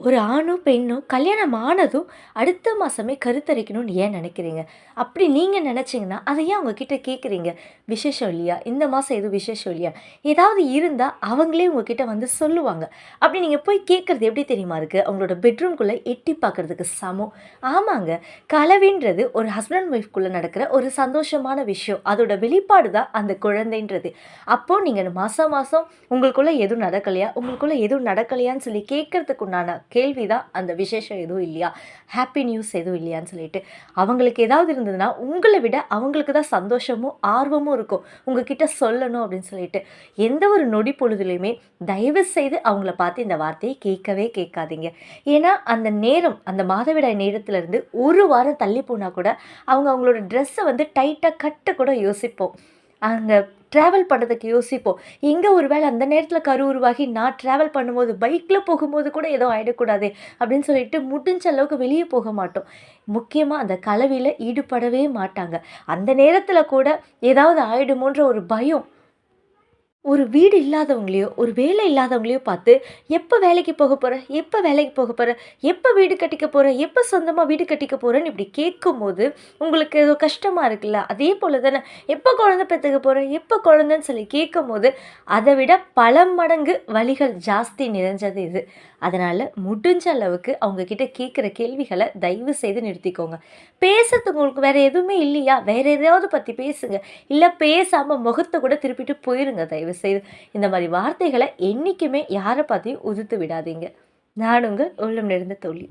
ஒரு ஆணோ, பெண்ணோ கல்யாணம் ஆனதும் அடுத்த மாசமே கருத்தரிக்கணும்னு ஏன் நினைக்கிறீங்க? அப்படி நீங்க நினைச்சீங்கன்னா, அத ஏன் அவங்க கிட்ட கேட்குறீங்க? விசேஷம் இல்லையா? இந்த மாசம் எதுவும் விசேஷம் இல்லையா? ஏதாவது இருந்தா அவங்களே உங்ககிட்ட வந்து சொல்லுவாங்க. அப்படி நீங்க போய் கேட்கறது எப்படி தெரியுமா இருக்கு? அவங்களோட பெட்ரூம்குள்ள எட்டி பார்க்கறதுக்கு சமம். ஆமாங்க. கலவின்றது ஒரு ஹஸ்பண்ட் அண்ட் ஒய்ஃப்குள்ள நடக்கிற ஒரு சந்தோஷமான விஷயம். அதோட வெளிப்பாடு தான் அந்த குழந்தைன்றது. அப்போ நீங்க மாசம் மாசம் உங்களுக்குள்ள எதுவும் நடக்கலையா? உங்களுக்குள்ள எதுவும் நடக்கலையான்னு சொல்லி கேட்கறதுக்கு உண்டான கேள்வி தான் அந்த விசேஷம் எதுவும் இல்லையா? ஹேப்பி நியூஸ் எதுவும் இல்லையான்னு சொல்லிட்டு. அவங்களுக்கு ஏதாவது இருந்ததுன்னா, உங்கள விட அவங்களுக்கு தான் சந்தோஷமும், ஆர்வமும் இருக்கும். உங்ககிட்ட சொல்லணும் அப்படின்னு சொல்லிட்டு. எந்த ஒரு நொடி பொழுதுலயுமே தயவு செய்து அவங்கள பார்த்து இந்த வார்த்தைய கேட்கவே கேட்காதீங்க. ஏன்னா, அந்த நேரம், அந்த மாதவிடாய் நேரத்திலருந்து 1 வாரம் தள்ளி போனா கூட, அவங்க அவங்களோட ட்ரெஸ்ஸ வந்து டைட்டா கட்ட கூட யோசிப்போம். அங்க ட்ராவல் பண்ணுறதுக்கு யோசிப்போம். எங்க ஒரு வேளை அந்த நேரத்தில கரு உருவாகி நான் ட்ராவல் பண்ணும்போது, பைக்ல போகும்போது கூட எதுவும் ஆயிடக்கூடாதே! அப்படின்னு சொல்லிட்டு முடிஞ்ச அளவுக்கு வெளிய போக மாட்டோம். முக்கியமா அந்த கலவியில ஈடுபடவே மாட்டாங்க. அந்த நேரத்தில கூட ஏதாவது ஆயிடுமோன்ற ஒரு பயம். ஒரு வீடு இல்லாதவங்களையோ, ஒரு வேலை இல்லாதவங்களையோ பார்த்து, "எப்ப வேலைக்கு போக போற? எப்ப வேலைக்கு போக போற? எப்ப வீடு கட்டிக்க போற? எப்ப சொந்தமா வீடு கட்டிக்க போறன்னு?" இப்படி கேட்கும்போது, உங்களுக்கு ஏதோ கஷ்டமா இருக்குல்ல. அதே போல தானே, "எப்ப குழந்தை பெத்துக்க போற? எப்ப குழந்தைன்னு?" சொல்லி கேட்கும்போது, அதை விட பல மடங்கு வலிகள் ஜாஸ்தி நிறைஞ்சது இது. அதனால முடிஞ்ச அளவுக்கு அவங்க கிட்ட கேட்குற கேள்விகள தயவு செய்து நிறுத்திக்கோங்க. பேசறதுக்கு உங்களுக்கு வேற எதுவுமே இல்லையா? வேற எதையாவது பத்தி பேசுங்க. இல்ல பேசாம முகத்த கூட திருப்பிட்டு போயிருங்க தயவுசெய்து. இந்த மாரி வார்த்தைகள என்னைக்குமே யார பார்த்தையும் உதிர்த்து விடாதீங்க. நான் உங்கள் உள்ளம் நிறைந்த தோழி.